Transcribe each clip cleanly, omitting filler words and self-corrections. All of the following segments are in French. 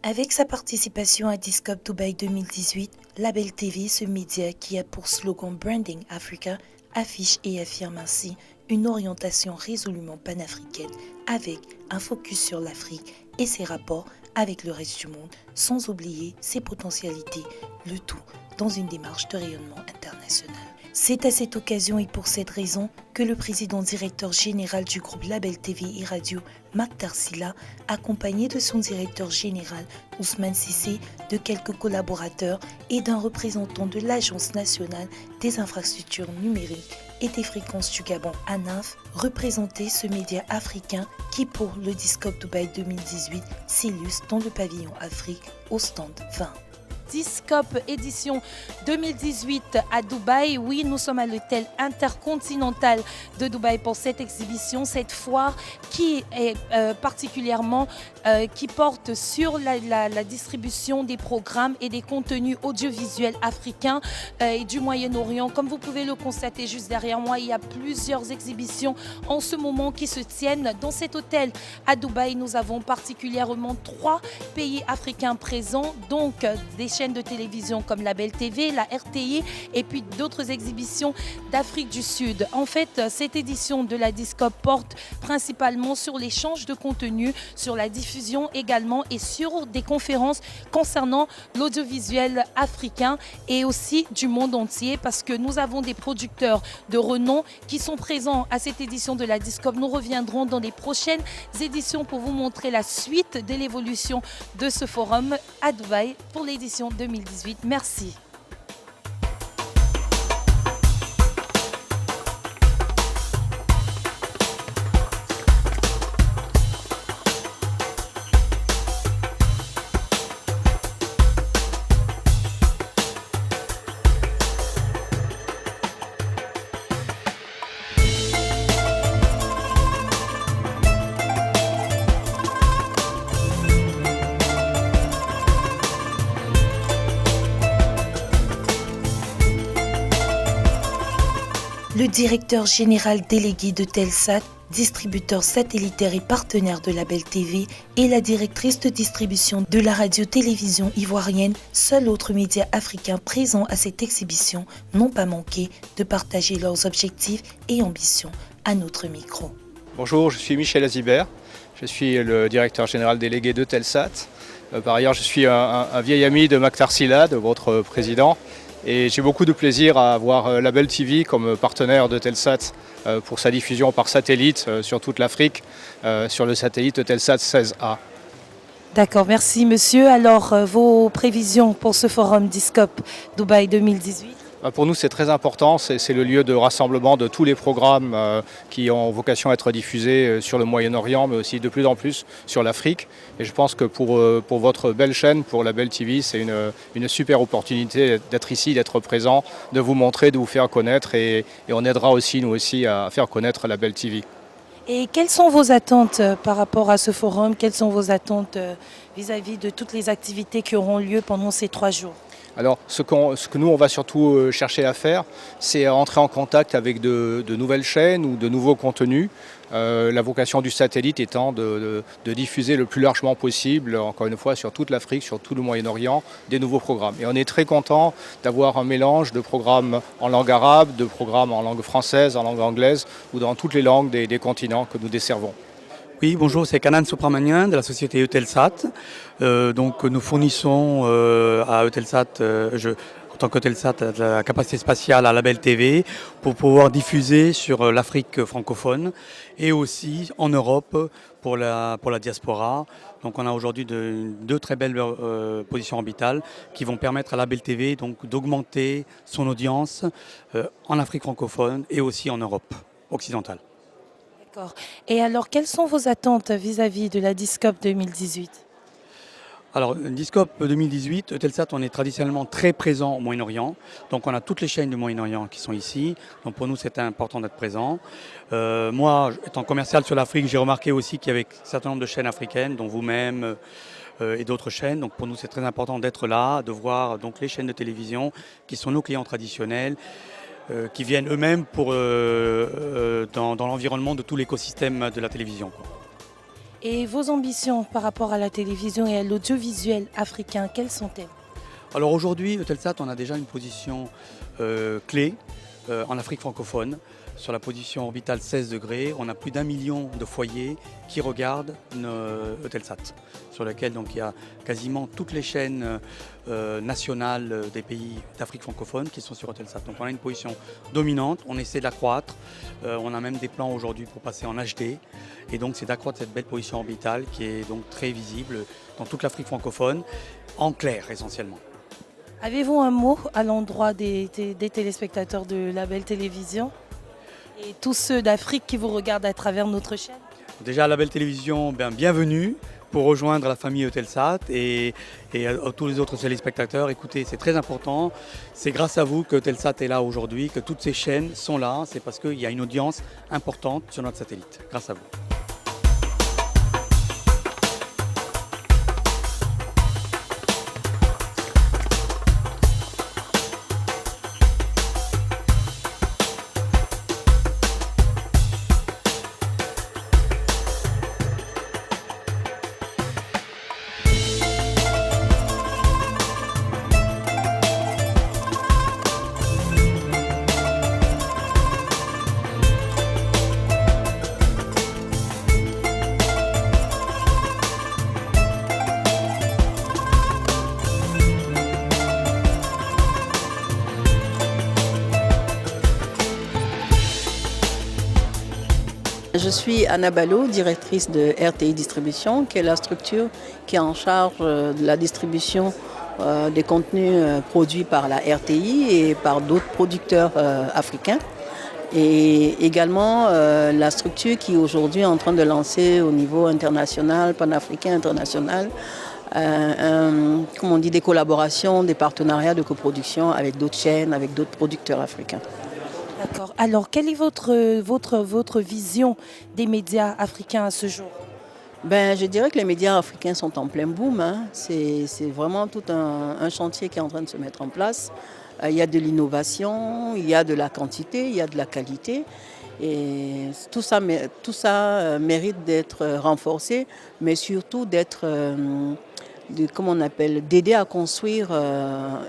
Avec sa participation à Discope Dubaï 2018, Label TV, ce média qui a pour slogan Branding Africa, affiche et affirme ainsi une orientation résolument panafricaine avec un focus sur l'Afrique et ses rapports avec le reste du monde, sans oublier ses potentialités, le tout dans une démarche de rayonnement international. C'est à cette occasion et pour cette raison que le président directeur général du groupe Label TV et Radio, Mactar Sylla, accompagné de son directeur général, Ousmane Cissé, de quelques collaborateurs et d'un représentant de l'Agence nationale des infrastructures numériques et des fréquences du Gabon, ANINF, représentait ce média africain qui, pour le Discope Dubaï 2018, s'illustre dans le pavillon Afrique au stand 20. Discope édition 2018 à Dubaï. Oui, nous sommes à l'hôtel intercontinental de Dubaï pour cette exhibition, cette foire qui est particulièrement qui porte sur la distribution des programmes et des contenus audiovisuels africains et du Moyen-Orient. Comme vous pouvez le constater juste derrière moi, il y a plusieurs exhibitions en ce moment qui se tiennent dans cet hôtel à Dubaï. Nous avons particulièrement 3 pays africains présents, donc des chaînes de télévision comme Label TV, la RTI et puis d'autres exhibitions d'Afrique du Sud. En fait, cette édition de la Discope porte principalement sur l'échange de contenu, sur la diffusion également et sur des conférences concernant l'audiovisuel africain et aussi du monde entier parce que nous avons des producteurs de renom qui sont présents à cette édition de la Discope. Nous reviendrons dans les prochaines éditions pour vous montrer la suite de l'évolution de ce forum à Dubaï pour l'édition 2018. Merci. Le directeur général délégué de Telsat, distributeur satellitaire et partenaire de Label TV, et la directrice de distribution de la radio-télévision ivoirienne, seul autre média africain présent à cette exhibition, n'ont pas manqué de partager leurs objectifs et ambitions à notre micro. Bonjour, je suis Michel Azibert, je suis le directeur général délégué de Telsat. Par ailleurs, je suis un vieil ami de Mactar Sylla, de votre président. Et j'ai beaucoup de plaisir à avoir Label TV comme partenaire de Telsat pour sa diffusion par satellite sur toute l'Afrique, sur le satellite Telsat 16A. D'accord, merci monsieur. Alors, vos prévisions pour ce forum Discope Dubaï 2018? Pour nous, c'est très important. C'est le lieu de rassemblement de tous les programmes qui ont vocation à être diffusés sur le Moyen-Orient, mais aussi de plus en plus sur l'Afrique. Et je pense que pour votre belle chaîne, pour Label TV, c'est une super opportunité d'être ici, d'être présent, de vous montrer, de vous faire connaître. Et on aidera aussi, nous aussi, à faire connaître Label TV. Et quelles sont vos attentes par rapport à ce forum? Quelles sont vos attentes vis-à-vis de toutes les activités qui auront lieu pendant ces 3 jours? Alors, ce que nous, on va surtout chercher à faire, c'est entrer en contact avec de nouvelles chaînes ou de nouveaux contenus. La vocation du satellite étant de diffuser le plus largement possible, encore une fois, sur toute l'Afrique, sur tout le Moyen-Orient, des nouveaux programmes. Et on est très content d'avoir un mélange de programmes en langue arabe, de programmes en langue française, en langue anglaise, ou dans toutes les langues des continents que nous desservons. Oui, bonjour, c'est Kanan Supramanian de la société Eutelsat. Donc nous fournissons à Eutelsat, en tant qu'Eutelsat, la capacité spatiale à Label TV pour pouvoir diffuser sur l'Afrique francophone et aussi en Europe pour la diaspora. Donc on a aujourd'hui 2 très belles positions orbitales qui vont permettre à Label TV d'augmenter son audience en Afrique francophone et aussi en Europe occidentale. D'accord. Et alors, quelles sont vos attentes vis-à-vis de la Discope 2018? Alors, Discope 2018, Eutelsat, on est traditionnellement très présent au Moyen-Orient. Donc, on a toutes les chaînes du Moyen-Orient qui sont ici. Donc, pour nous, c'est important d'être présent. Moi, étant commercial sur l'Afrique, j'ai remarqué aussi qu'il y avait un certain nombre de chaînes africaines, dont vous-même et d'autres chaînes. Donc, pour nous, c'est très important d'être là, de voir donc, les chaînes de télévision qui sont nos clients traditionnels, qui viennent eux-mêmes dans l'environnement de tout l'écosystème de la télévision, quoi. Et vos ambitions par rapport à la télévision et à l'audiovisuel africain, quelles sont-elles? Alors aujourd'hui, Eutelsat, on a déjà une position clé en Afrique francophone. Sur la position orbitale 16 degrés, on a plus d'1 million de foyers qui regardent Eutelsat, sur lequel donc, il y a quasiment toutes les chaînes nationales des pays d'Afrique francophone qui sont sur Eutelsat. Donc on a une position dominante, on essaie d'accroître, on a même des plans aujourd'hui pour passer en HD, et donc c'est d'accroître cette belle position orbitale qui est donc très visible dans toute l'Afrique francophone, en clair essentiellement. Avez-vous un mot à l'endroit des téléspectateurs de la Belle Télévision et tous ceux d'Afrique qui vous regardent à travers notre chaîne? Déjà à la Belle Télévision, bienvenue pour rejoindre la famille Eutelsat et à tous les autres téléspectateurs. Écoutez, c'est très important, c'est grâce à vous que Eutelsat est là aujourd'hui, que toutes ces chaînes sont là, c'est parce qu'il y a une audience importante sur notre satellite, grâce à vous. Je suis Anna Ballot, directrice de RTI Distribution, qui est la structure qui est en charge de la distribution des contenus produits par la RTI et par d'autres producteurs africains. Et également la structure qui aujourd'hui est en train de lancer au niveau international, panafricain international, des collaborations, des partenariats de coproduction avec d'autres chaînes, avec d'autres producteurs africains. D'accord. Alors, quelle est votre vision des médias africains à ce jour? Je dirais que les médias africains sont en plein boom. C'est vraiment tout un chantier qui est en train de se mettre en place. Il y a de l'innovation, il y a de la quantité, il y a de la qualité. Et tout ça mérite d'être renforcé, mais surtout d'aider à construire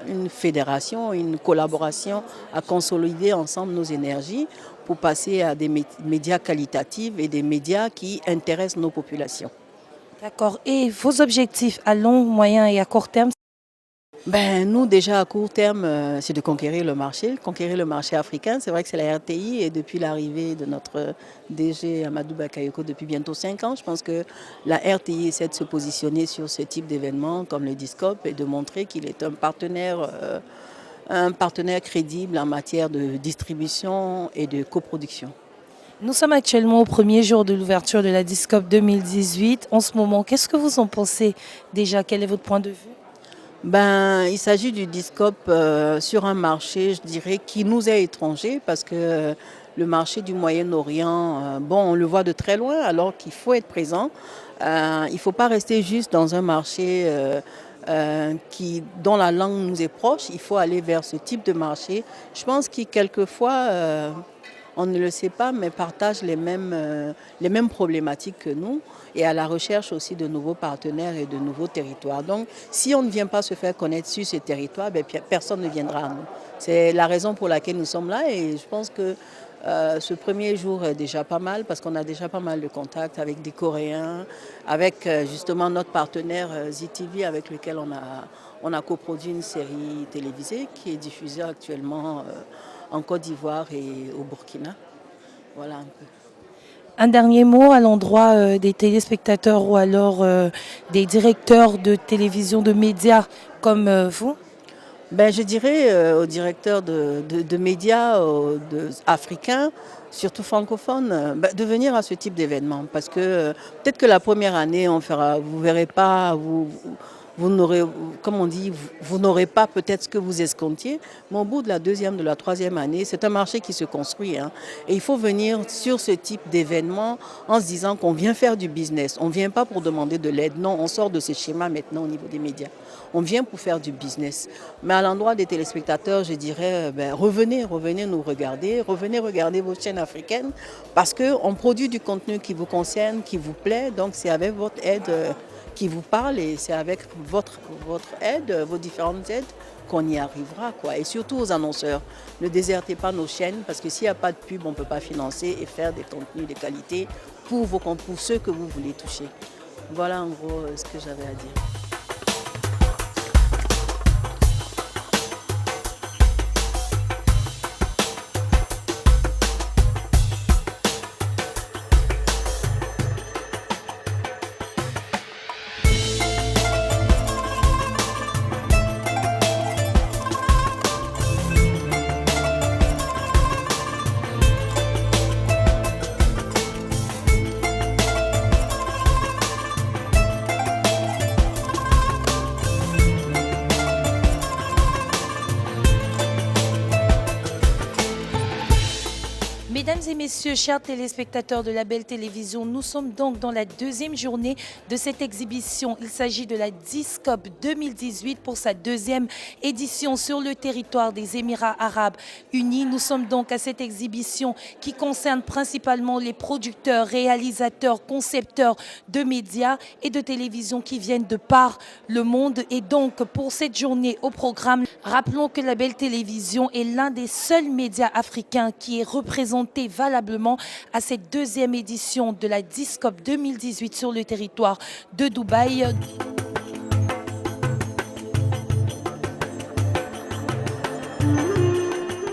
une fédération, une collaboration, à consolider ensemble nos énergies pour passer à des médias qualitatifs et des médias qui intéressent nos populations. D'accord. Et vos objectifs à long, moyen et à court terme? Nous, déjà à court terme, c'est de conquérir le marché africain. C'est vrai que c'est la RTI et depuis l'arrivée de notre DG Amadou Bakayoko depuis bientôt 5 ans, je pense que la RTI essaie de se positionner sur ce type d'événements comme le Discope et de montrer qu'il est un partenaire crédible en matière de distribution et de coproduction. Nous sommes actuellement au premier jour de l'ouverture de la Discope 2018. En ce moment, qu'est-ce que vous en pensez déjà? Quel est votre point de vue? Il s'agit du Discope sur un marché, je dirais, qui nous est étranger parce que le marché du Moyen-Orient, on le voit de très loin alors qu'il faut être présent. Il ne faut pas rester juste dans un marché dont la langue nous est proche. Il faut aller vers ce type de marché. Je pense qu'il quelquefois, on ne le sait pas, mais partagent les mêmes problématiques que nous et à la recherche aussi de nouveaux partenaires et de nouveaux territoires. Donc, si on ne vient pas se faire connaître sur ces territoires, personne ne viendra à nous. C'est la raison pour laquelle nous sommes là et je pense que ce premier jour est déjà pas mal parce qu'on a déjà pas mal de contacts avec des Coréens, avec justement notre partenaire ZTV avec lequel on a coproduit une série télévisée qui est diffusée actuellement en Côte d'Ivoire et au Burkina. Voilà un peu. Un dernier mot à l'endroit des téléspectateurs ou alors des directeurs de télévision, de médias comme vous? Je dirais aux directeurs de médias africains, surtout francophones, de venir à ce type d'événement. Parce que peut-être que la première année, vous ne verrez pas, vous n'aurez, comme on dit, vous n'aurez pas peut-être ce que vous escomptiez, mais au bout de la deuxième, de la troisième année, c'est un marché qui se construit. Hein. Et il faut venir sur ce type d'événement en se disant qu'on vient faire du business. On ne vient pas pour demander de l'aide. Non, on sort de ce schéma maintenant au niveau des médias. On vient pour faire du business. Mais à l'endroit des téléspectateurs, je dirais, revenez nous regarder, revenez regarder vos chaînes africaines, parce qu'on produit du contenu qui vous concerne, qui vous plaît. Donc c'est avec votre aide qui vous parle et c'est avec votre aide, vos différentes aides, qu'on y arrivera, quoi. Et surtout aux annonceurs, ne désertez pas nos chaînes, parce que s'il n'y a pas de pub, on ne peut pas financer et faire des contenus de qualité pour ceux que vous voulez toucher. Voilà en gros ce que j'avais à dire. Mesdames et messieurs, chers téléspectateurs de la Belle Télévision, nous sommes donc dans la deuxième journée de cette exhibition. Il s'agit de la Discop 2018 pour sa deuxième édition sur le territoire des Émirats Arabes Unis. Nous sommes donc à cette exhibition qui concerne principalement les producteurs, réalisateurs, concepteurs de médias et de télévision qui viennent de par le monde. Et donc pour cette journée au programme, rappelons que la Belle Télévision est l'un des seuls médias africains qui est représenté valablement à cette deuxième édition de la Discop 2018 sur le territoire de Dubaï.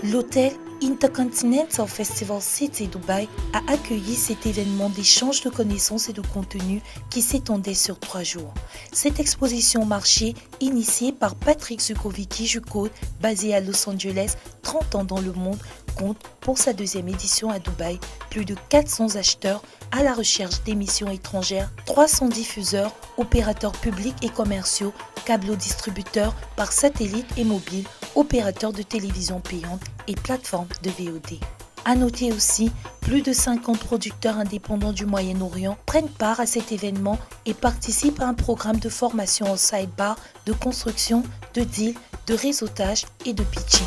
L'hôtel Intercontinental Festival City Dubaï a accueilli cet événement d'échange de connaissances et de contenu qui s'étendait sur 3 jours. Cette exposition marché, initiée par Patrick Zukovicki-Jucode, basé à Los Angeles, 30 ans dans le monde, compte pour sa deuxième édition à Dubaï plus de 400 acheteurs à la recherche d'émissions étrangères, 300 diffuseurs, opérateurs publics et commerciaux, câblo-distributeurs par satellite et mobile, opérateurs de télévision payante et plateformes de VOD. À noter aussi, plus de 50 producteurs indépendants du Moyen-Orient prennent part à cet événement et participent à un programme de formation en sidebar, de construction, de deal, de réseautage et de pitching.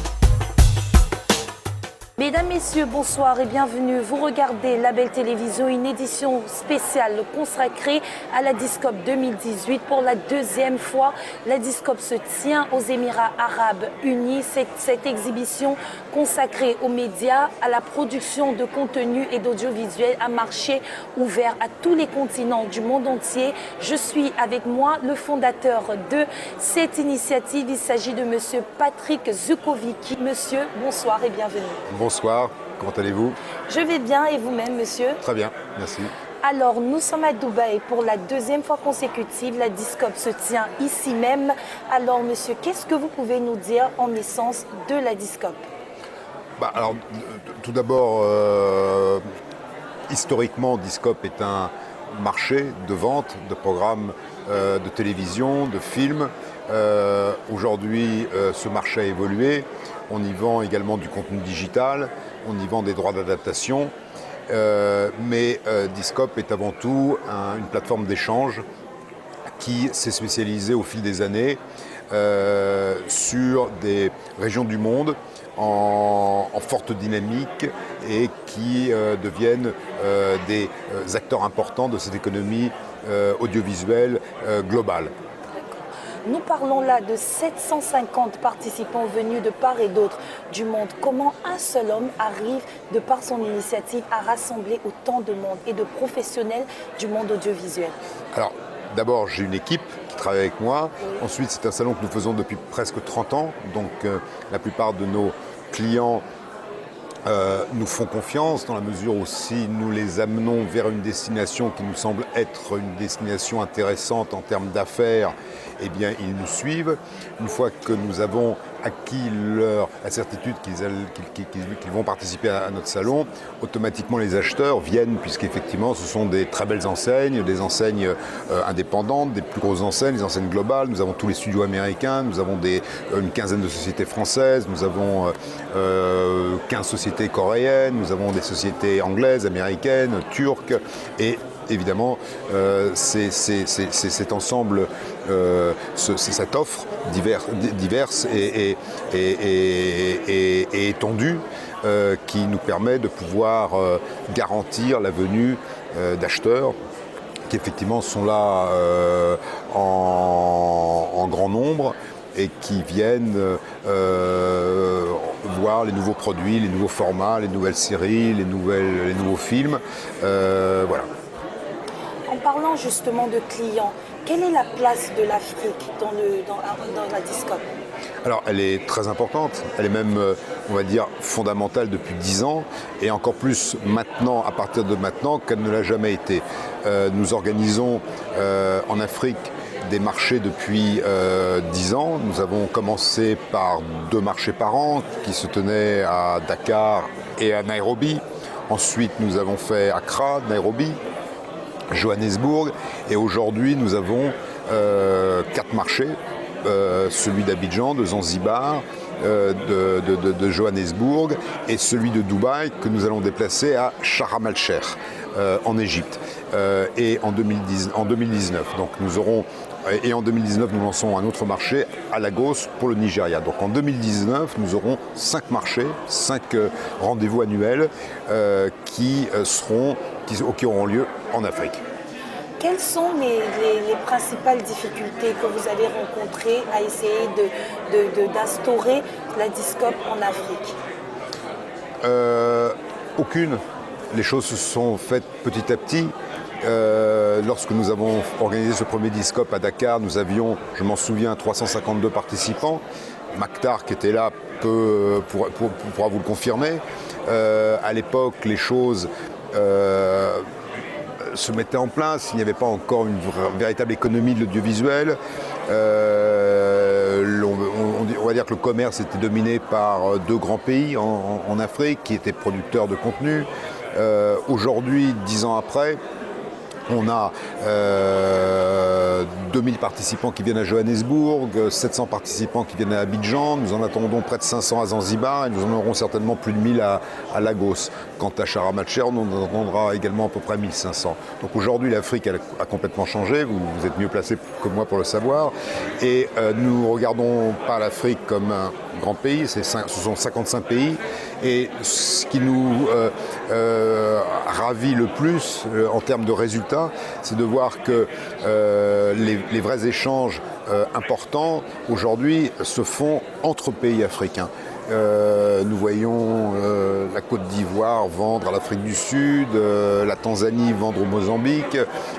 Mesdames, Messieurs, bonsoir et bienvenue. Vous regardez la Belle Télévision, une édition spéciale consacrée à la Discop 2018. Pour la deuxième fois, la Discop se tient aux Émirats Arabes Unis. Cette exhibition consacrée aux médias, à la production de contenu et d'audiovisuel, un marché ouvert à tous les continents du monde entier. Je suis avec moi le fondateur de cette initiative. Il s'agit de Monsieur Patrick Zukovicki. Monsieur, bonsoir et bienvenue. Bonsoir, comment allez-vous? Je vais bien et vous-même, monsieur? Très bien, merci. Alors, nous sommes à Dubaï pour la deuxième fois consécutive. La Discop se tient ici même. Alors, monsieur, qu'est-ce que vous pouvez nous dire en essence de la Discop? Alors, tout d'abord, historiquement, Discop est un marché de vente de programmes de télévision, de films. Aujourd'hui, ce marché a évolué. On y vend également du contenu digital, on y vend des droits d'adaptation. Mais Discop est avant tout une plateforme d'échange qui s'est spécialisée au fil des années sur des régions du monde en forte dynamique et qui deviennent des acteurs importants de cette économie audiovisuelle globale. Nous parlons là de 750 participants venus de part et d'autre du monde. Comment un seul homme arrive, de par son initiative, à rassembler autant de monde et de professionnels du monde audiovisuel? Alors, d'abord, j'ai une équipe qui travaille avec moi. Oui. Ensuite, c'est un salon que nous faisons depuis presque 30 ans. Donc, la plupart de nos clients nous font confiance dans la mesure où si nous les amenons vers une destination qui nous semble être une destination intéressante en termes d'affaires, eh bien ils nous suivent. Une fois que nous avons acquis la certitude qu'ils vont participer à notre salon, automatiquement les acheteurs viennent puisqu'effectivement ce sont des très belles enseignes, des enseignes indépendantes, des plus grosses enseignes, des enseignes globales. Nous avons tous les studios américains, nous avons une quinzaine de sociétés françaises, nous avons 15 sociétés coréennes, nous avons des sociétés anglaises, américaines, turques et évidemment, c'est cet ensemble, c'est cette offre diverse et étendue qui nous permet de pouvoir garantir la venue d'acheteurs qui effectivement sont là en grand nombre et qui viennent voir les nouveaux produits, les nouveaux formats, les nouvelles séries, les nouveaux films. Voilà. En parlant justement de clients, quelle est la place de l'Afrique dans la Discop? Alors, elle est très importante, elle est même, on va dire, fondamentale depuis 10 ans, et encore plus maintenant, à partir de maintenant, qu'elle ne l'a jamais été. Nous organisons en Afrique des marchés depuis 10 ans. Nous avons commencé par 2 marchés par an qui se tenaient à Dakar et à Nairobi. Ensuite, nous avons fait Accra, Nairobi, Johannesburg, et aujourd'hui nous avons 4 marchés, celui d'Abidjan, de Zanzibar, de Johannesburg et celui de Dubaï que nous allons déplacer à Sharm el-Sheikh en Égypte et en 2019. Donc nous aurons et en 2019, nous lançons un autre marché à Lagos pour le Nigeria. Donc en 2019, nous auront 5 marchés, 5 rendez-vous annuels qui auront lieu en Afrique. Quelles sont les principales difficultés que vous allez rencontrer à essayer d'instaurer la Discop en Afrique? Aucune. Les choses se sont faites petit à petit. Lorsque nous avons organisé ce premier Discop à Dakar, nous avions, je m'en souviens, 352 participants. Maktar, qui était là, pourra vous le confirmer. À l'époque, les choses se mettaient en place. Il n'y avait pas encore une véritable économie de l'audiovisuel. On va dire que le commerce était dominé par 2 grands pays en Afrique qui étaient producteurs de contenu. Aujourd'hui, 10 ans après, on a 2000 participants qui viennent à Johannesburg, 700 participants qui viennent à Abidjan, nous en attendons près de 500 à Zanzibar et nous en aurons certainement plus de 1000 à Lagos. Quant à Sharm el-Sheikh, on en attendra également à peu près 1500. Donc aujourd'hui l'Afrique a complètement changé, vous êtes mieux placé que moi pour le savoir, et nous ne regardons pas l'Afrique comme un grand pays, ce sont 55 pays, et ce qui nous ravit le plus en termes de résultats, c'est de voir que les vrais échanges importants aujourd'hui se font entre pays africains. Nous voyons la Côte d'Ivoire vendre à l'Afrique du Sud, la Tanzanie vendre au Mozambique,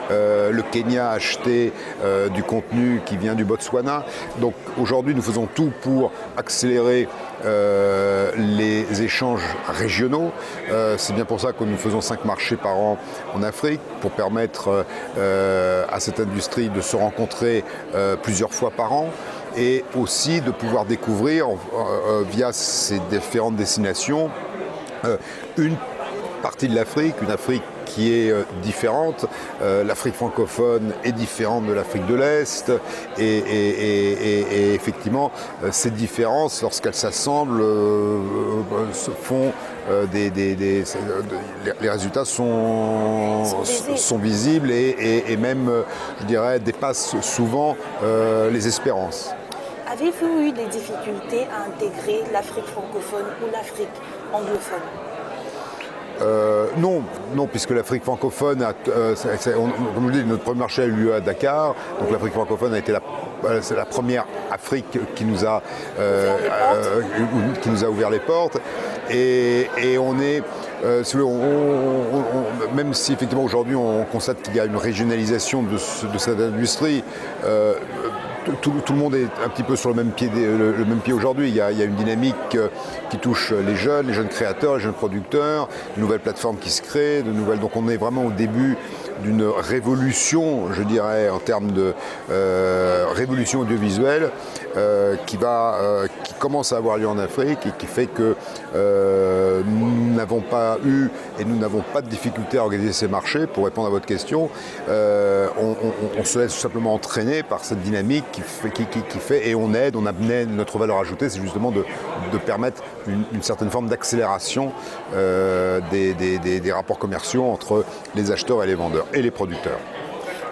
le Kenya acheter du contenu qui vient du Botswana. Donc aujourd'hui nous faisons tout pour accélérer les échanges régionaux. C'est bien pour ça que nous faisons 5 marchés par an en Afrique, pour permettre à cette industrie de se rencontrer plusieurs fois par an, et aussi de pouvoir découvrir via ces différentes destinations une partie de l'Afrique, une Afrique qui est différente. L'Afrique francophone est différente de l'Afrique de l'Est et effectivement ces différences, lorsqu'elles s'assemblent, se font les résultats sont visibles et même, je dirais, dépassent souvent les espérances. Avez-vous eu des difficultés à intégrer l'Afrique francophone ou l'Afrique anglophone? Non, puisque l'Afrique francophone, comme je dis, notre premier marché a eu lieu à Dakar, donc l'Afrique francophone a été c'est la première Afrique qui nous a ouvert les portes, et on est, même si effectivement aujourd'hui on constate qu'il y a une régionalisation de cette industrie, tout le monde est un petit peu sur le même pied, le même pied aujourd'hui. Il y a une dynamique qui touche les jeunes créateurs, les jeunes producteurs, de nouvelles plateformes qui se créent, donc on est vraiment au début d'une révolution, je dirais, en termes de révolution audiovisuelle qui commence à avoir lieu en Afrique et qui fait que nous n'avons pas eu et nous n'avons pas de difficulté à organiser ces marchés. Pour répondre à votre question, on se laisse tout simplement entraîner par cette dynamique qui fait et on amenait notre valeur ajoutée, c'est justement de permettre une certaine forme d'accélération des rapports commerciaux entre les acheteurs et les vendeurs et les producteurs.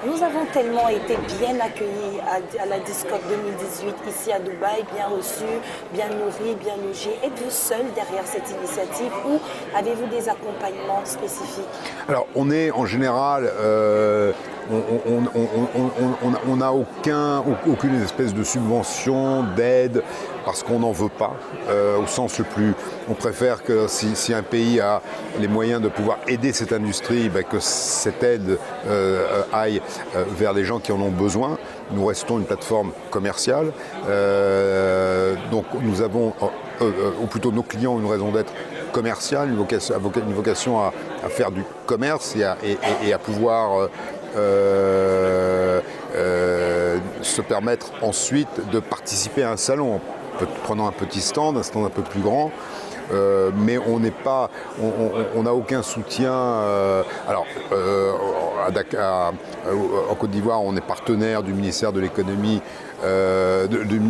Nous avons tellement été bien accueillis à la Discop 2018 ici à Dubaï, bien reçus, bien nourris, bien logés. Êtes-vous seul derrière cette initiative ou avez-vous des accompagnements spécifiques? Alors on est en général, on n'a aucune espèce de subvention, d'aide, parce qu'on n'en veut pas, au sens le plus. On préfère que si un pays a les moyens de pouvoir aider cette industrie, que cette aide aille vers les gens qui en ont besoin. Nous restons une plateforme commerciale, donc nous avons, ou plutôt nos clients ont une raison d'être commerciale, une vocation à faire du commerce et à pouvoir se permettre ensuite de participer à un salon en prenant un petit stand, un stand un peu plus grand. Mais on n'a aucun soutien. En Côte d'Ivoire, on est partenaire du ministère de l'économie, du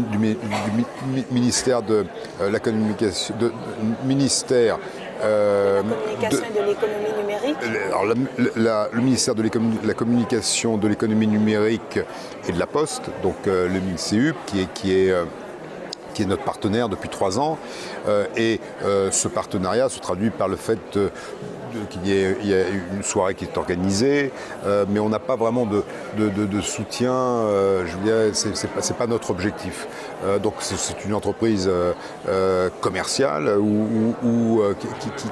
ministère de la communication, ministère la communication et de l'économie numérique. Alors, le ministère de la communication, de l'économie numérique et de la Poste, donc le MINCEUP, qui est notre partenaire depuis 3 ans. Et ce partenariat se traduit par le fait qu'il y a une soirée qui est organisée, mais on n'a pas vraiment de soutien, je veux dire, c'est pas notre objectif. Donc c'est une entreprise commerciale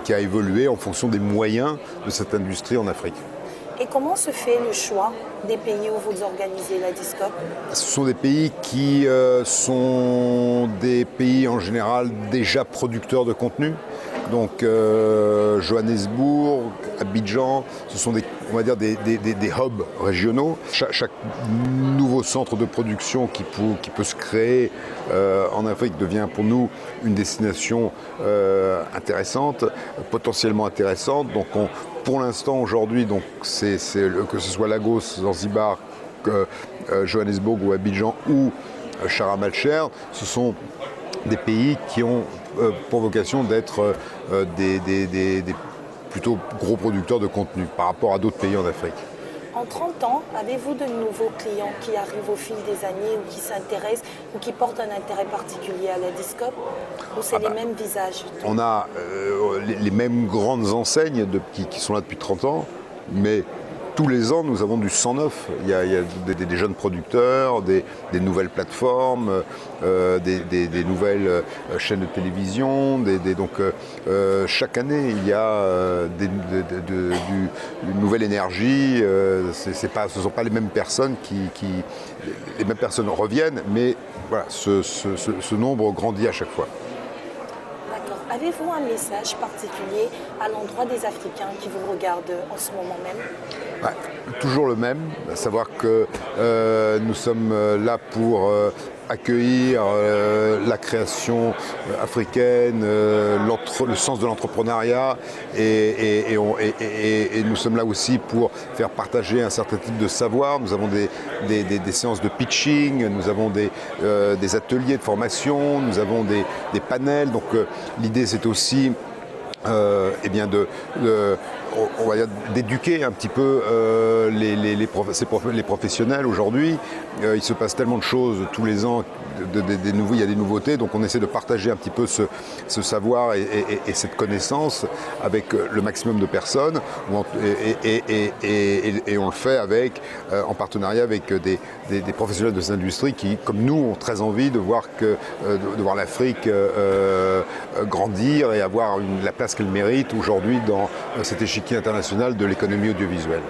qui a évolué en fonction des moyens de cette industrie en Afrique. Et comment se fait le choix des pays où vous organisez la Discop? Ce sont des pays qui sont des pays en général déjà producteurs de contenu. Donc Johannesburg, Abidjan, ce sont des hubs régionaux. Chaque nouveau centre de production qui peut se créer en Afrique devient pour nous une destination intéressante, potentiellement intéressante. Donc pour l'instant aujourd'hui, donc que ce soit Lagos, Zanzibar, Johannesburg ou Abidjan ou Sharm el-Sheikh, ce sont des pays qui ont pour vocation d'être des plutôt gros producteurs de contenu par rapport à d'autres pays en Afrique. En 30 ans, avez-vous de nouveaux clients qui arrivent au fil des années ou qui s'intéressent ou qui portent un intérêt particulier à la Discop? Ou c'est les mêmes visages? On a les mêmes grandes enseignes qui sont là depuis 30 ans, mais tous les ans, nous avons du sang neuf. Il y a des jeunes producteurs, des nouvelles plateformes, des nouvelles chaînes de télévision. Donc, chaque année, il y a une nouvelle énergie. Ce ne sont pas les mêmes personnes les mêmes personnes reviennent, mais voilà, ce nombre grandit à chaque fois. Avez-vous un message particulier à l'endroit des Africains qui vous regardent en ce moment même? Toujours le même, à savoir que nous sommes là pour accueillir la création africaine, le sens de l'entrepreneuriat et nous sommes là aussi pour faire partager un certain type de savoir. Nous avons des séances de pitching, nous avons des ateliers de formation, nous avons des panels. Donc l'idée c'est aussi on va dire d'éduquer un petit peu les professionnels aujourd'hui. Il se passe tellement de choses tous les ans, il y a des nouveautés, donc on essaie de partager un petit peu ce savoir et cette connaissance avec le maximum de personnes, et on le fait en partenariat avec des professionnels de cette industrie qui, comme nous, ont très envie de voir l'Afrique grandir et avoir la place qu'elle mérite aujourd'hui dans cet échiquier international de l'économie audiovisuelle.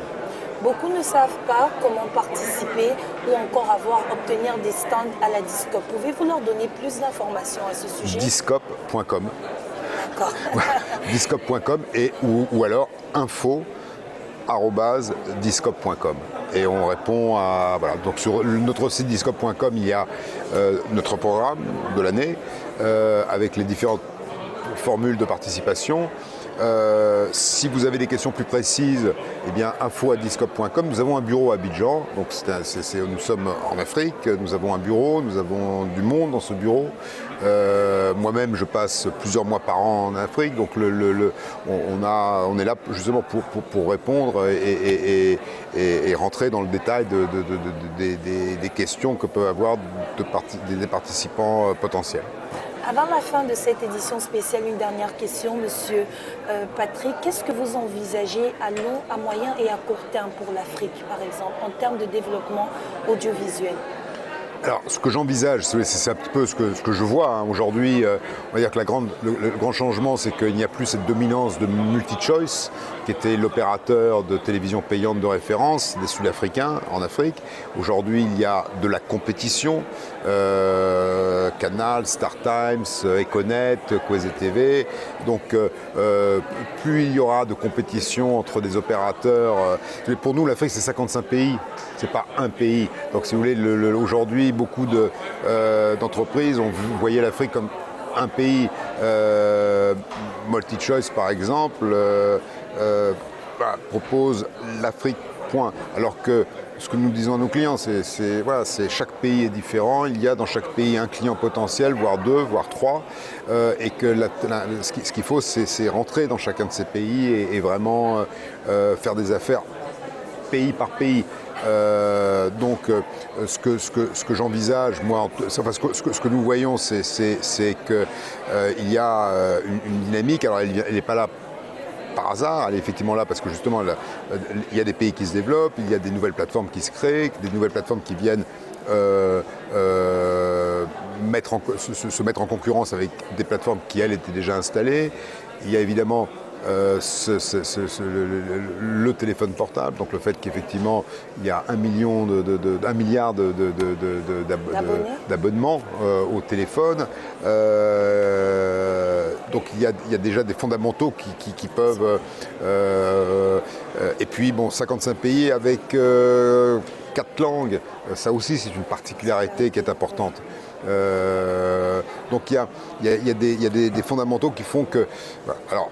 Beaucoup ne savent pas comment participer ou encore obtenir des stands à la Discop. Pouvez-vous leur donner plus d'informations à ce sujet? Discop.com. D'accord. Discop.com ou alors info@discop.com. Et on répond à... Voilà. Donc sur notre site discop.com, il y a notre programme de l'année avec les différentes formules de participation. Si vous avez des questions plus précises, eh bien info@discop.com. Nous avons un bureau à Abidjan, donc nous sommes en Afrique, nous avons un bureau, nous avons du monde dans ce bureau. Moi-même, je passe plusieurs mois par an en Afrique, donc on est là justement pour répondre et rentrer dans le détail des questions que peuvent avoir des participants potentiels. Avant la fin de cette édition spéciale, une dernière question, Monsieur Patrick. Qu'est-ce que vous envisagez à long, à moyen et à court terme pour l'Afrique, par exemple, en termes de développement audiovisuel? Alors, ce que j'envisage, c'est un petit peu ce que je vois aujourd'hui. On va dire que le grand changement, c'est qu'il n'y a plus cette dominance de MultiChoice, qui était l'opérateur de télévision payante de référence des Sud-Africains en Afrique. Aujourd'hui, il y a de la compétition. Canal, StarTimes, Econet, Kweze TV. Donc, plus il y aura de compétition entre des opérateurs. Pour nous, l'Afrique, c'est 55 pays. C'est pas un pays. Donc, si vous voulez, aujourd'hui, beaucoup d'entreprises ont voyé l'Afrique comme un pays. MultiChoice, par exemple, propose l'Afrique, point. Alors que ce que nous disons à nos clients, c'est chaque pays est différent. Il y a dans chaque pays un client potentiel, voire deux, voire trois. Et que ce qu'il faut, c'est rentrer dans chacun de ces pays et vraiment faire des affaires pays par pays. Donc, ce que j'envisage, moi, ce que nous voyons, c'est qu'il y a une dynamique. Alors, elle n'est pas là par hasard, elle est effectivement là parce que justement, il y a des pays qui se développent, il y a des nouvelles plateformes qui se créent, des nouvelles plateformes qui viennent se mettre en concurrence avec des plateformes qui, elles, étaient déjà installées. Il y a évidemment le téléphone portable, donc le fait qu'effectivement il y a 1 milliard d'abonnements au téléphone. Donc il y a déjà des fondamentaux qui peuvent... et puis bon, 55 pays avec 4 langues, ça aussi c'est une particularité qui est importante. Donc il y a des fondamentaux qui font que... Alors,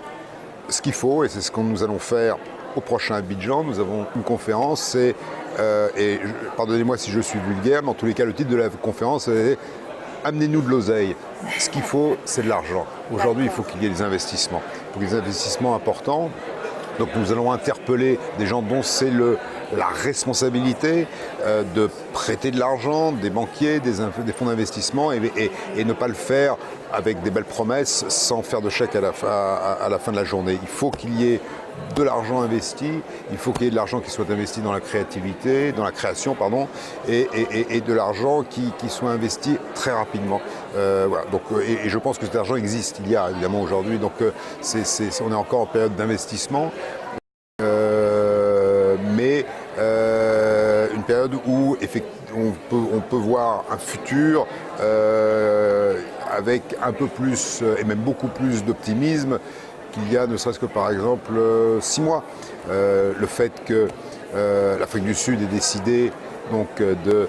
ce qu'il faut, et c'est ce que nous allons faire au prochain Abidjan, nous avons une conférence, pardonnez-moi si je suis vulgaire, mais en tous les cas, le titre de la conférence est « Amenez-nous de l'oseille ». Ce qu'il faut, c'est de l'argent. Aujourd'hui, il faut qu'il y ait des investissements. Il faut qu'il y ait des investissements importants. Donc nous allons interpeller des gens dont c'est la responsabilité de prêter de l'argent, des banquiers, des fonds d'investissement et ne pas le faire avec des belles promesses sans faire de chèque à la fin de la journée. Il faut qu'il y ait de l'argent investi, il faut qu'il y ait de l'argent qui soit investi dans la créativité, dans la création, pardon, et de l'argent qui soit investi très rapidement. Voilà. Donc, et je pense que cet argent existe, il y a évidemment aujourd'hui, donc on est encore en période d'investissement, mais une période où on peut voir un futur avec un peu plus et même beaucoup plus d'optimisme qu'il y a ne serait-ce que par exemple 6 mois. Le fait que l'Afrique du Sud ait décidé donc, de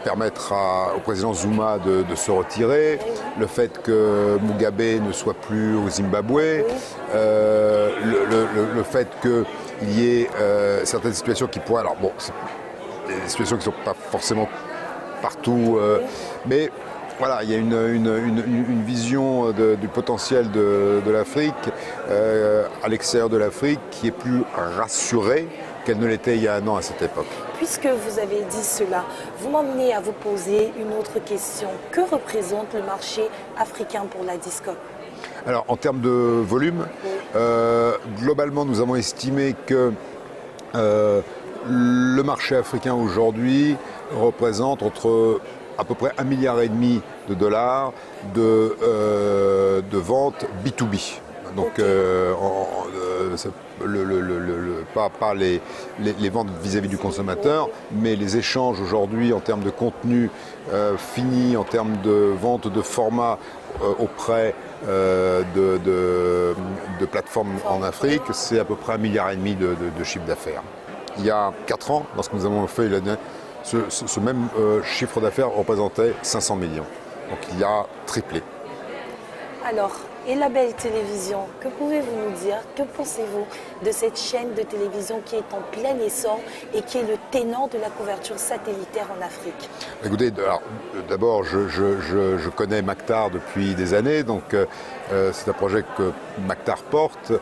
permettre au président Zuma de se retirer, le fait que Mugabe ne soit plus au Zimbabwe, le fait qu'il y ait certaines situations qui pourraient... Alors bon, c'est des situations qui ne sont pas forcément partout, mais voilà, il y a une vision du potentiel de l'Afrique à l'extérieur de l'Afrique qui est plus rassurée qu'elle ne l'était il y a 1 an à cette époque. Puisque vous avez dit cela, vous m'emmenez à vous poser une autre question. Que représente le marché africain pour la Discop? Alors, en termes de volume, globalement, nous avons estimé que le marché africain aujourd'hui représente entre à peu près 1,5 milliard de dollars de ventes B2B. Donc, pas les ventes vis-à-vis du consommateur, mais les échanges aujourd'hui en termes de contenu fini, en termes de vente de format auprès de plateformes en Afrique, c'est à peu près 1,5 milliard de chiffre d'affaires. Il y a 4 ans, lorsque nous avons fait ce même chiffre d'affaires représentait 500 millions. Donc il a triplé. Alors, et la belle télévision, que pouvez-vous nous dire? Que pensez-vous de cette chaîne de télévision qui est en plein essor et qui est le ténor de la couverture satellitaire en Afrique? Écoutez, d'abord, je connais Maktar depuis des années, donc c'est un projet que Maktar porte.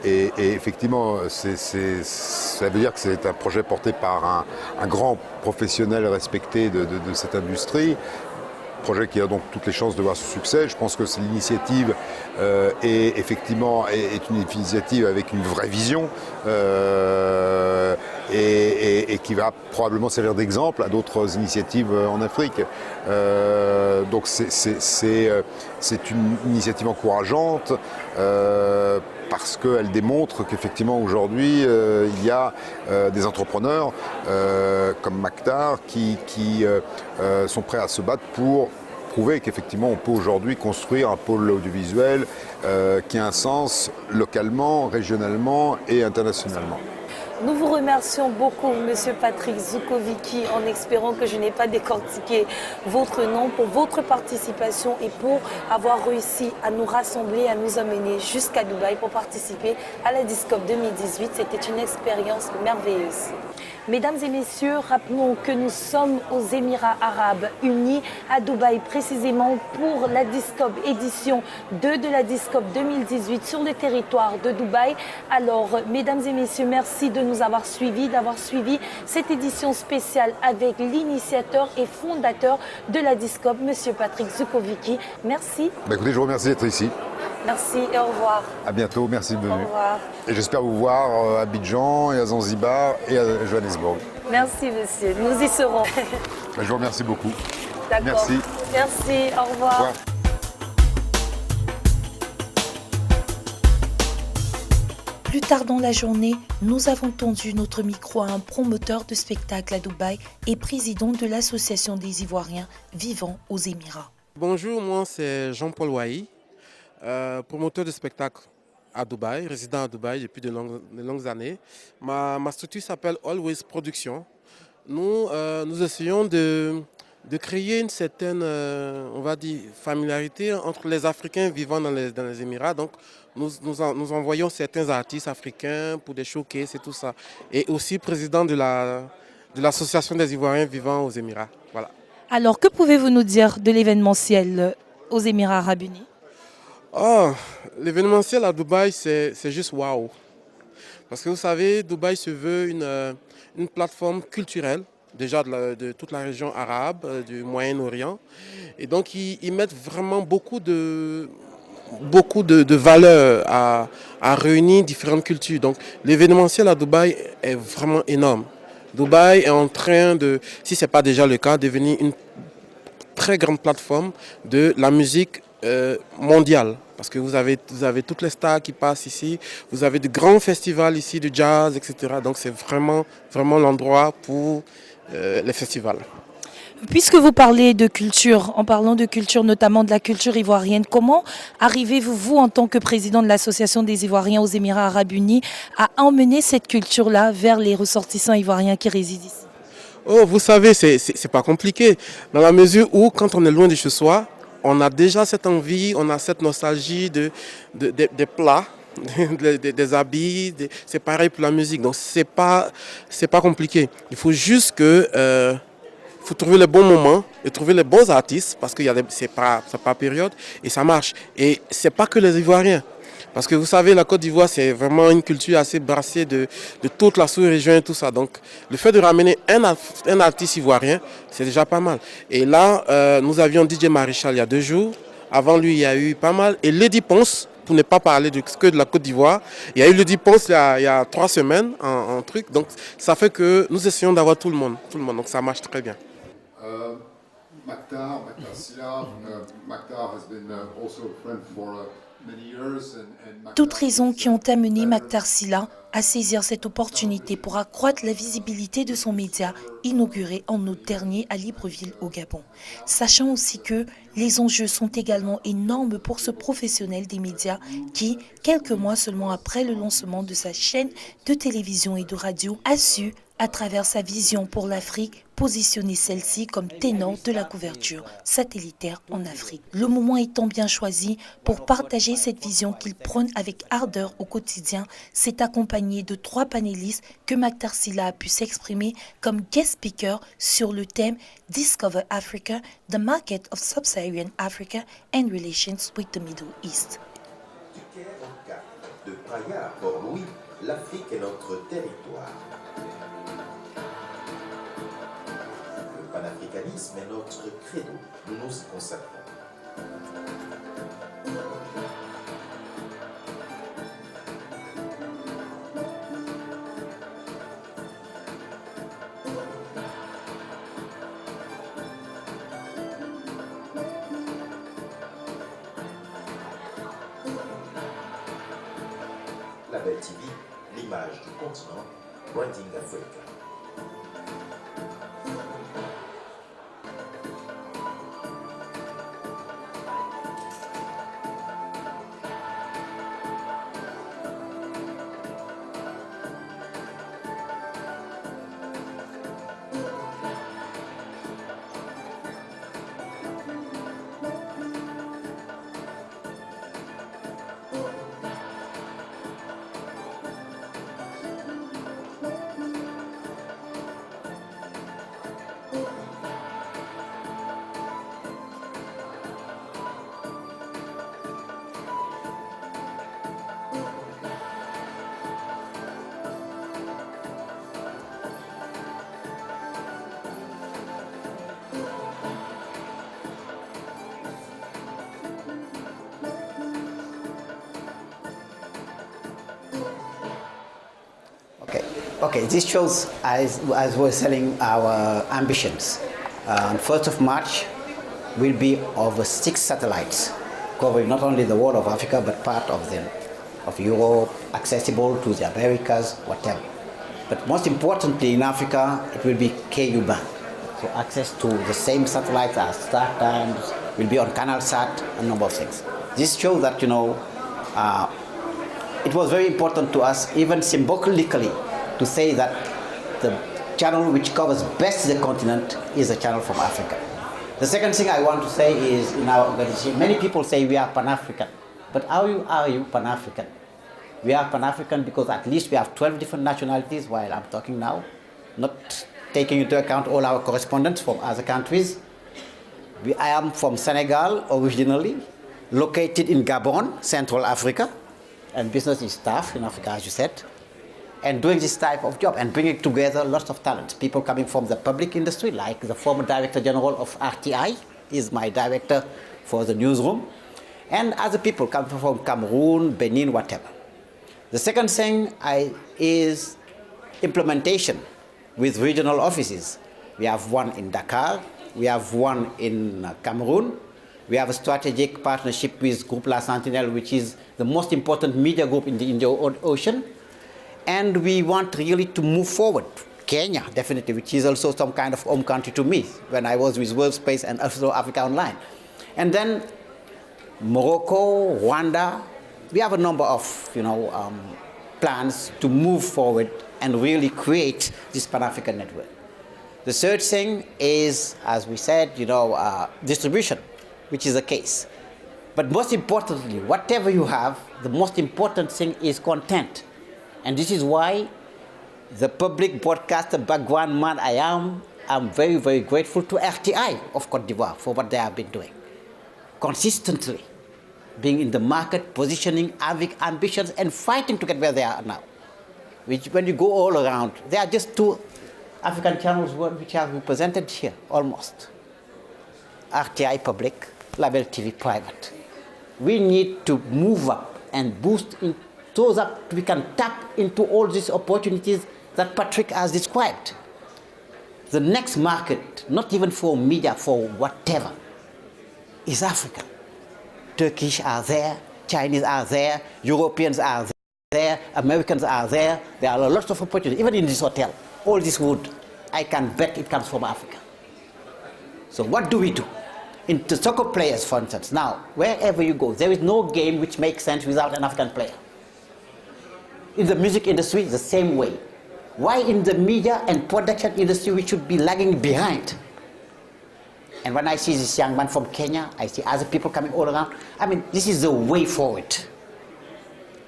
Et effectivement, ça veut dire que c'est un projet porté par un grand professionnel respecté de cette industrie. Projet qui a donc toutes les chances de voir ce succès. Je pense que l'initiative est une initiative avec une vraie vision et qui va probablement servir d'exemple à d'autres initiatives en Afrique. Donc c'est une initiative encourageante parce qu'elle démontre qu'effectivement aujourd'hui il y a des entrepreneurs comme Maktar qui sont prêts à se battre pour prouver qu'effectivement on peut aujourd'hui construire un pôle audiovisuel qui a un sens localement, régionalement et internationalement. Nous vous remercions beaucoup, Monsieur Patrick Zukovicki, en espérant que je n'ai pas décortiqué votre nom pour votre participation et pour avoir réussi à nous rassembler, à nous amener jusqu'à Dubaï pour participer à la Discop 2018. C'était une expérience merveilleuse. Mesdames et messieurs, rappelons que nous sommes aux Émirats Arabes Unis, à Dubaï précisément pour la Discop édition 2 de la Discop 2018 sur le territoire de Dubaï. Alors, mesdames et messieurs, merci de nous avoir suivis, d'avoir suivi cette édition spéciale avec l'initiateur et fondateur de la Discop, Monsieur Patrick Zukovicki. Merci. Écoutez, je vous remercie d'être ici. Merci et au revoir. À bientôt, merci de venir. Au revoir. Et j'espère vous voir à Abidjan et à Zanzibar et à Johannesburg. Merci monsieur, nous y serons. Je vous remercie beaucoup. D'accord. Merci. Merci, au revoir. Au revoir. Plus tard dans la journée, nous avons tendu notre micro à un promoteur de spectacle à Dubaï et président de l'association des Ivoiriens vivant aux Émirats. Bonjour, moi c'est Jean-Paul Wahi, promoteur de spectacle à Dubaï, résident à Dubaï depuis de longues années. Ma structure s'appelle Always Production. Nous essayons de créer une certaine, on va dire, familiarité entre les Africains vivant dans les Émirats. Donc, nous envoyons certains artistes africains pour des showcases et tout ça. Et aussi président de l'association des Ivoiriens vivant aux Émirats. Voilà. Alors, que pouvez-vous nous dire de l'événementiel aux Émirats Arabes Unis? Oh, l'événementiel à Dubaï, c'est juste waouh. Parce que vous savez, Dubaï se veut une plateforme culturelle, déjà de toute la région arabe, du Moyen-Orient. Et donc, ils mettent vraiment beaucoup de valeur à réunir différentes cultures. Donc, l'événementiel à Dubaï est vraiment énorme. Dubaï est en train de, si ce n'est pas déjà le cas, devenir une très grande plateforme de la musique mondiale. Parce que vous avez toutes les stars qui passent ici, vous avez de grands festivals ici de jazz, etc. Donc c'est vraiment l'endroit pour les festivals. Puisque vous parlez de culture, en parlant de culture, notamment de la culture ivoirienne, comment arrivez-vous, vous, en tant que président de l'Association des Ivoiriens aux Émirats Arabes Unis, à emmener cette culture-là vers les ressortissants ivoiriens qui résident ici? Oh, vous savez, c'est pas compliqué. Dans la mesure où, quand on est loin de chez soi, on a déjà cette envie, on a cette nostalgie des plats, des habits. C'est pareil pour la musique. Donc, c'est pas compliqué. Il faut juste que... Il faut trouver les bons moments et trouver les bons artistes parce que c'est pas période et ça marche. Et c'est pas que les Ivoiriens. Parce que vous savez, la Côte d'Ivoire, c'est vraiment une culture assez brassée de toute la sous-région et tout ça. Donc, le fait de ramener un artiste ivoirien, c'est déjà pas mal. Et là, nous avions DJ Marichal il y a 2 jours. Avant lui, il y a eu pas mal. Et Lady Ponce, pour ne pas parler que de la Côte d'Ivoire, il y a eu Lady Ponce il y a 3 semaines, en truc. Donc, ça fait que nous essayons d'avoir tout le monde. Donc, ça marche très bien. Maktar Sylla, Maktar has been also a friend for Toutes raisons qui ont amené Mactar Sylla à saisir cette opportunité pour accroître la visibilité de son média inauguré en août dernier à Libreville au Gabon. Sachant aussi que les enjeux sont également énormes pour ce professionnel des médias qui, quelques mois seulement après le lancement de sa chaîne de télévision et de radio, a su, à travers sa vision pour l'Afrique, positionner celle-ci comme ténor de la couverture satellitaire en Afrique. Le moment étant bien choisi pour partager cette vision qu'il prône avec ardeur au quotidien, c'est accompagné de 3 panélistes que Mactar Sylla a pu s'exprimer comme guest speaker sur le thème Discover Africa, the Market of Sub-Saharan Africa and Relations with the Middle East. Du Caire au Cap, de Praia à Port-Louis, l'Afrique est notre territoire. Le panafricanisme est notre credo, nous nous y consacrons. Label TV, l'image du continent, Branding Africa. Okay, this shows, as we're selling our ambitions. On 1st of March, will be over 6 satellites, covering not only the whole of Africa, but part of Europe, accessible to the Americas, whatever. But most importantly, in Africa, it will be KU band. So access to the same satellites as StarTimes, will be on CanalSat, a number of things. This shows that, it was very important to us, even symbolically, to say that the channel which covers best the continent is a channel from Africa. The second thing I want to say is, in our organization, many people say we are Pan-African, but are you Pan-African? We are Pan-African because at least we have 12 different nationalities while I'm talking now, not taking into account all our correspondents from other countries. I am from Senegal originally, located in Gabon, Central Africa, and business is tough in Africa, as you said. And doing this type of job and bringing together lots of talent. People coming from the public industry, like the former Director General of RTI, is my director for the newsroom, and other people coming from Cameroon, Benin, whatever. The second thing is implementation with regional offices. We have one in Dakar, we have one in Cameroon, we have a strategic partnership with Groupe La Sentinelle, which is the most important media group in the Indian Ocean. And we want really to move forward. Kenya, definitely, which is also some kind of home country to me when I was with World Space and also Africa Online. And then Morocco, Rwanda, we have a number of plans to move forward and really create this Pan-African network. The third thing is, as we said, distribution, which is the case. But most importantly, whatever you have, the most important thing is content. And this is why the public broadcaster background man I am, I'm very, very grateful to RTI of Côte d'Ivoire for what they have been doing. Consistently being in the market, positioning, having ambitions, and fighting to get where they are now. Which, when you go all around, there are just 2 African channels which are represented here, almost. RTI public, Label TV private. We need to move up and boost so that we can tap into all these opportunities that Patrick has described. The next market, not even for media, for whatever, is Africa. Turkish are there, Chinese are there, Europeans are there, Americans are there. There are lots of opportunities, even in this hotel. All this wood, I can bet it comes from Africa. So what do we do? In the soccer players, for instance, now, wherever you go, there is no game which makes sense without an African player. In the music industry, the same way. Why in the media and production industry we should be lagging behind? And when I see this young man from Kenya, I see other people coming all around. I mean, this is the way forward.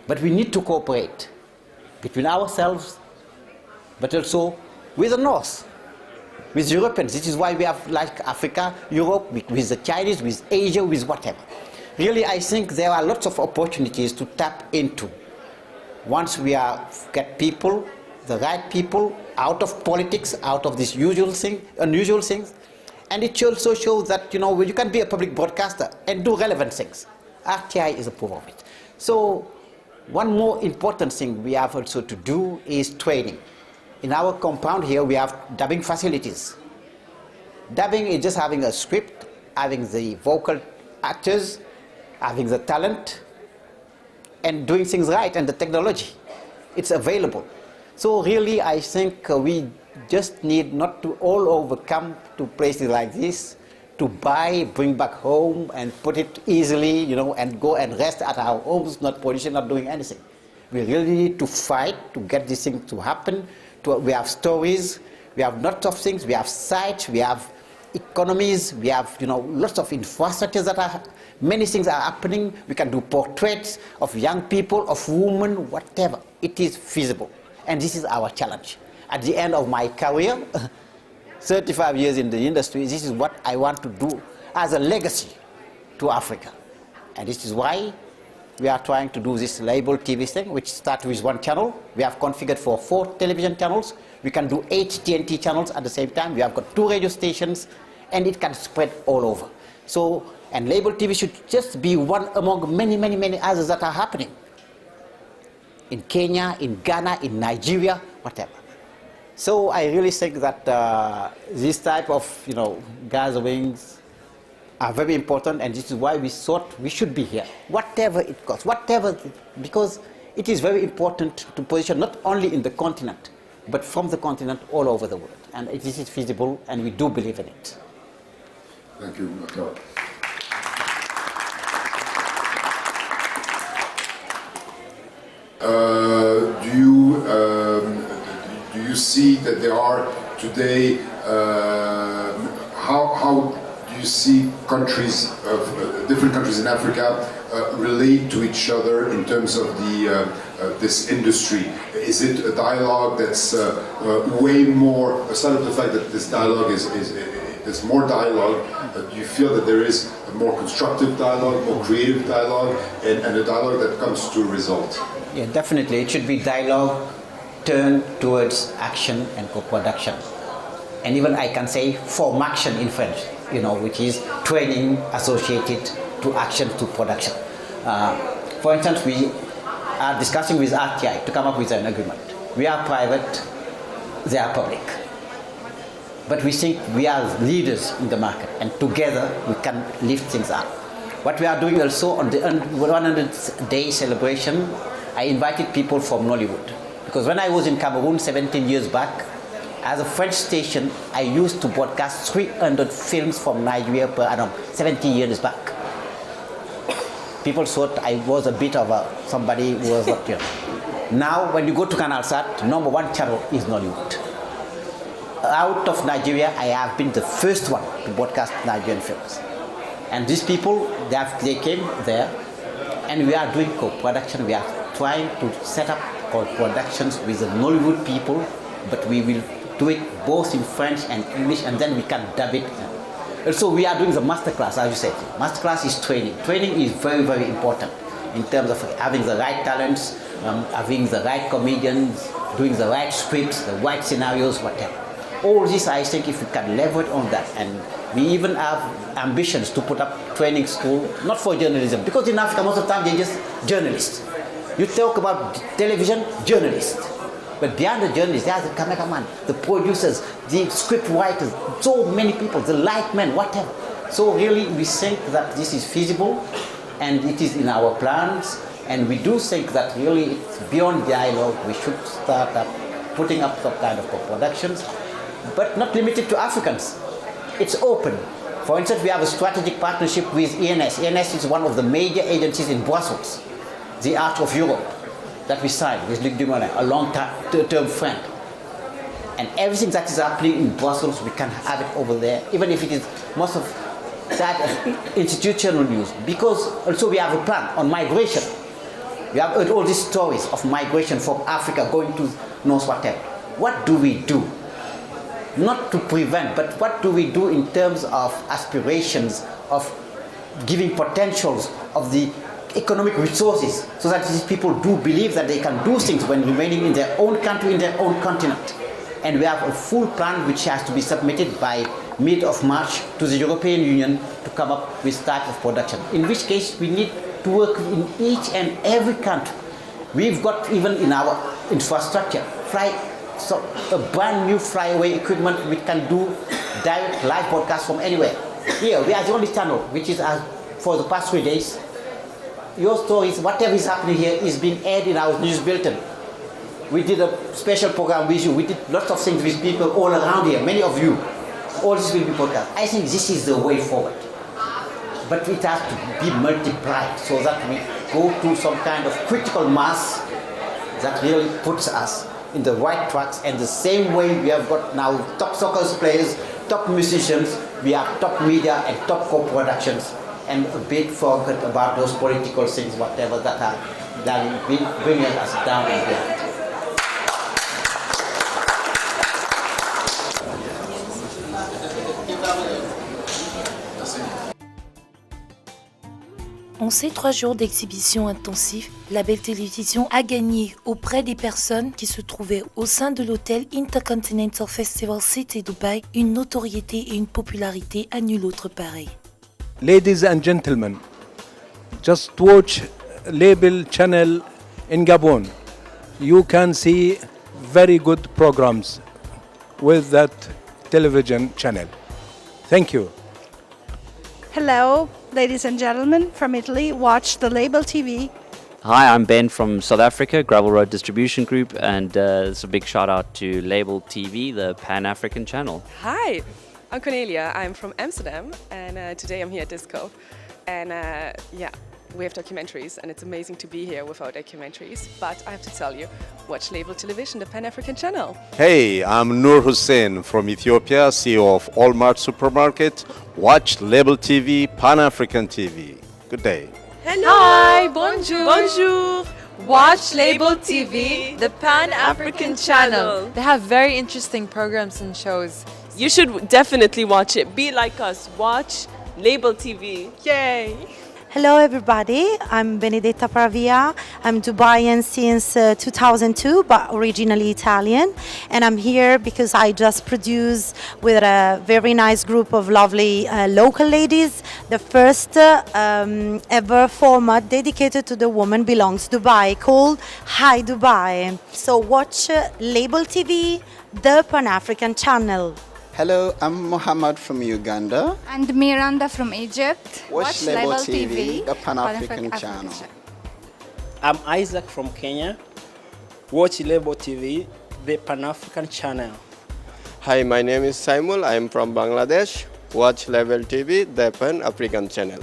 But we need to cooperate between ourselves, but also with the North, with Europeans. This is why we have like Africa, Europe, with the Chinese, with Asia, with whatever. Really, I think there are lots of opportunities to tap into. Once we get people, the right people, out of politics, out of this unusual things, and it also shows that, you can be a public broadcaster and do relevant things. RTI is a proof of it. So one more important thing we have also to do is training. In our compound here, we have dubbing facilities. Dubbing is just having a script, having the vocal actors, having the talent, and doing things right, and the technology. It's available. So really, I think we just need not to all overcome to places like this, to buy, bring back home, and put it easily, and go and rest at our homes, not pollution, not doing anything. We really need to fight to get this thing to happen. We have stories, we have lots of things, we have sites, we have economies, we have lots of infrastructures many things are happening. We can do portraits of young people, of women, whatever. It is feasible. And this is our challenge. At the end of my career, 35 years in the industry, this is what I want to do as a legacy to Africa. And this is why we are trying to do this label TV thing, which starts with one channel. We have configured for 4 television channels. We can do 8 TNT channels at the same time. We have got 2 radio stations, and it can spread all over. So, and label TV should just be one among many, many, many others that are happening. In Kenya, in Ghana, in Nigeria, whatever. So I really think that this type of, gatherings are very important, and this is why we thought we should be here, whatever it costs, because it is very important to position not only in the continent, but from the continent all over the world. And this is feasible, and we do believe in it. Thank you, Makar. Do you see that there are today, how do you see countries, different countries in Africa relate to each other in terms of this industry? Is it a dialogue that's way more, aside of the fact that this dialogue there's more dialogue, do you feel that there is a more constructive dialogue, more creative dialogue, and a dialogue that comes to a result? Yeah, definitely. It should be dialogue turned towards action and co-production. And even I can say formaction in French, which is training associated to action to production. For instance, we are discussing with RTI to come up with an agreement. We are private, they are public. But we think we are leaders in the market, and together we can lift things up. What we are doing also on the 100-day celebration, I invited people from Nollywood. Because when I was in Cameroon 17 years back, as a French station, I used to broadcast 300 films from Nigeria per annum, 70 years back. People thought I was a bit of somebody who was not here. Now, when you go to Canalsat, #1 channel is Nollywood. Out of Nigeria, I have been the first one to broadcast Nigerian films. And these people, they came there, and we are doing co-production. We are trying to set up co-productions with the Nollywood people, but we will do it both in French and English, and then we can dub it. Also, we are doing the masterclass, as you said. Masterclass is training. Training is very, very important in terms of having the right talents, having the right comedians, doing the right scripts, the right scenarios, whatever. All this, I think, if we can leverage on that, and we even have ambitions to put up training school, not for journalism, because in Africa most of the time they're just journalists. You talk about television, journalists. But beyond the journalists, there's the cameraman, the producers, the script writers, so many people, the light men, whatever. So really we think that this is feasible, and it is in our plans. And we do think that really it's beyond dialogue. We should start up putting up some kind of co-productions, but not limited to Africans. It's open. For instance, we have a strategic partnership with ENS. ENS is one of the major agencies in Brussels, the Art of Europe, that we signed with Luc Dumoulin, a long-term friend. And everything that is happening in Brussels, we can have it over there, even if it is most of that of institutional news. Because also we have a plan on migration. We have heard all these stories of migration from Africa going to North whatever. What do we do? Not to prevent, but what do we do in terms of aspirations, of giving potentials of the economic resources, so that these people do believe that they can do things when remaining in their own country, in their own continent. And we have a full plan which has to be submitted by mid of March to the European Union to come up with type of production. In which case we need to work in each and every country. We've got even in our infrastructure, a brand new flyaway equipment which can do direct live broadcast from anywhere. Here we are the only channel which is for the past 3 days. Your stories, whatever is happening here is being aired in our news bulletin. We did a special program with you. We did lots of things with people all around here, many of you. All this will be broadcast. I think this is the way forward. But it has to be multiplied so that we go to some kind of critical mass that really puts us in the right tracks. And the same way we have got now top soccer players, top musicians, we have top media and top co-productions, and a big forget about those political things, whatever that are bringing us down and down. En ces 3 jours d'exhibition intensifs, la Belle Télévision a gagné auprès des personnes qui se trouvaient au sein de l'hôtel Intercontinental Festival City Dubai une notoriété et une popularité à nul autre pareil. Ladies and gentlemen, just watch Label channel in Gabon. You can see very good programs with that television channel. Thank you. Hello, ladies and gentlemen from Italy. Watch the Label TV. Hi, I'm Ben from South Africa, Gravel Road Distribution Group, and it's a big shout out to Label TV, the Pan-African channel. Hi, I'm Cornelia. I'm from Amsterdam, and today I'm here at Disco. And yeah, we have documentaries, and it's amazing to be here with our documentaries. But I have to tell you, watch Label Television, the Pan-African channel. Hey, I'm Nur Hussein from Ethiopia, CEO of Allmart Supermarket. Watch Label TV, Pan-African TV. Good day. Hello. Hi, bonjour. Bonjour. Watch Label TV, the Pan-African channel. They have very interesting programs and shows. You should definitely watch it. Be like us. Watch Label TV. Yay. Hello everybody, I'm Benedetta Pravia. I'm Dubaian since 2002, but originally Italian. And I'm here because I just produced with a very nice group of lovely local ladies the first ever format dedicated to the woman belongs Dubai called Hi Dubai. So watch Label TV, the Pan-African channel. Hello, I'm Mohammed from Uganda. And Miranda from Egypt. Watch Label TV, the Pan-African channel. I'm Isaac from Kenya. Watch Label TV, the Pan-African channel. Hi, my name is Saimul. I'm from Bangladesh. Watch Label TV, the Pan-African channel.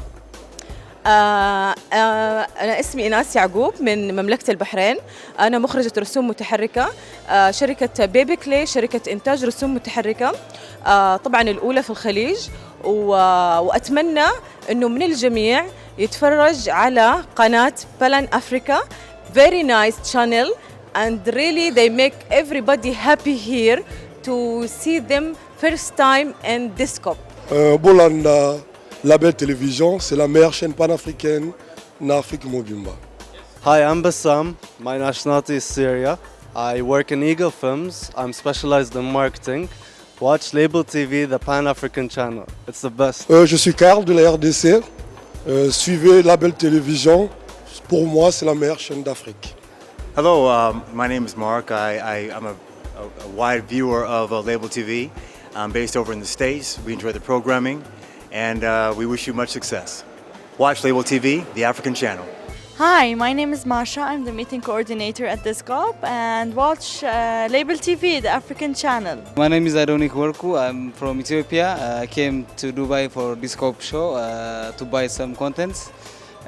أنا اسمي إناس يعقوب من مملكة البحرين. أنا مخرجة رسوم متحركة. شركة بيبي كلي شركة إنتاج رسوم متحركة. طبعا الأولى في الخليج وأتمنى إنه من الجميع يتفرج على قناة بلان أفريكا. Very nice channel and really they make everybody happy here to see them first time in Disco. Bolanda. La Belle Télévision, c'est la meilleure chaîne panafricaine en Afrique Mobimba. Hi, I'm Bassam. My nationality is Syria. I work in Eagle Films. I'm specialized in marketing. Watch Label TV, the Pan-African channel. It's the best. Je suis Karl de la RDC. Suivez La Belle Télévision. Pour moi, c'est la meilleure chaîne d'Afrique. Hello, my name is Mark. I'm a wide viewer of Label TV. I'm based over in the States. We enjoy the programming. And we wish you much success. watch Label TV, the African channel. Hi, my name is Masha. I'm the meeting coordinator at Discope and watch Label TV, the African channel. My name is Adonik Worku. I'm from Ethiopia. I came to Dubai for Discope show to buy some contents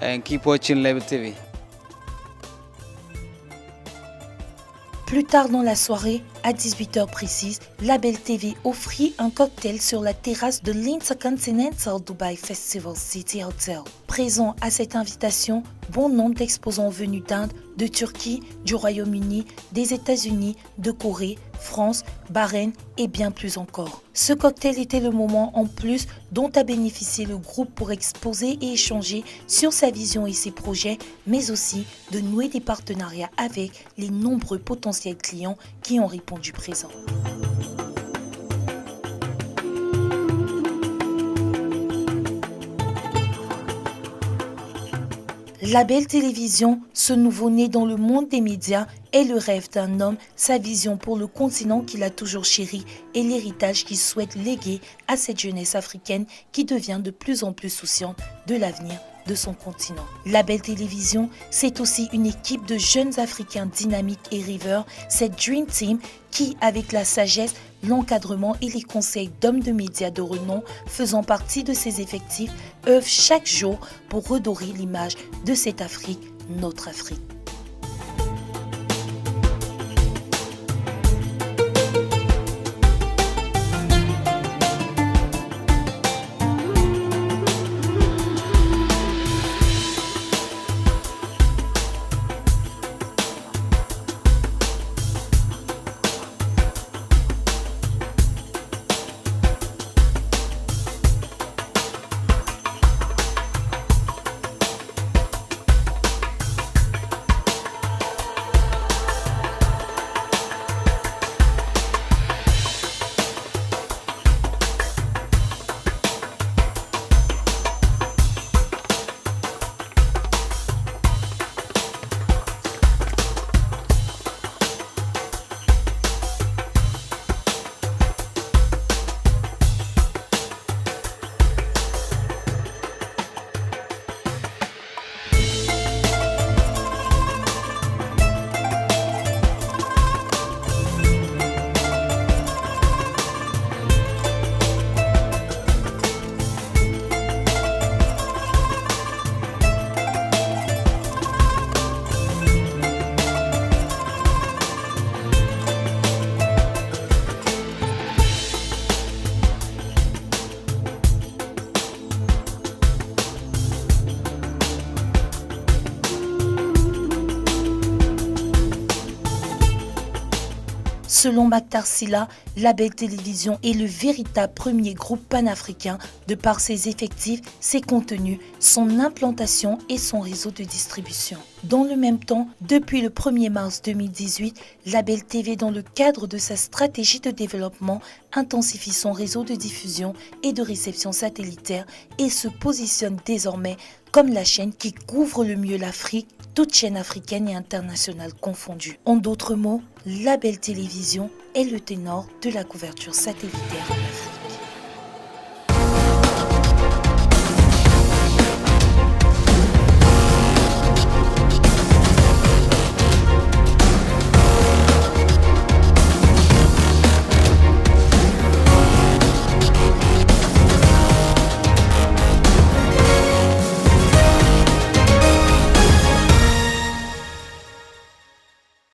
and keep watching Label TV. Plus tard dans la soirée, à 18h précise, Label TV offrit un cocktail sur la terrasse de l'Intercontinental Dubai Festival City Hotel. Présent à cette invitation, bon nombre d'exposants venus d'Inde, de Turquie, du Royaume-Uni, des États-Unis, de Corée, France, Bahreïn et bien plus encore. Ce cocktail était le moment en plus dont a bénéficié le groupe pour exposer et échanger sur sa vision et ses projets, mais aussi de nouer des partenariats avec les nombreux potentiels clients qui ont répondu présent. Label Télévision, ce nouveau-né dans le monde des médias, est le rêve d'un homme, sa vision pour le continent qu'il a toujours chéri et l'héritage qu'il souhaite léguer à cette jeunesse africaine qui devient de plus en plus souciante de l'avenir de son continent. Label Télévision, c'est aussi une équipe de jeunes Africains dynamiques et rêveurs, cette Dream Team qui, avec la sagesse, l'encadrement et les conseils d'hommes de médias de renom faisant partie de ses effectifs, œuvrent chaque jour pour redorer l'image de cette Afrique, notre Afrique. Selon Maktar Sylla, Label Télévision est le véritable premier groupe panafricain de par ses effectifs, ses contenus, son implantation et son réseau de distribution. Dans le même temps, depuis le 1er mars 2018, Label TV, dans le cadre de sa stratégie de développement, intensifie son réseau de diffusion et de réception satellitaire et se positionne désormais comme la chaîne qui couvre le mieux l'Afrique, toutes chaînes africaines et internationales confondues. En d'autres mots, Label Télévision est le ténor de la couverture satellitaire en Afrique.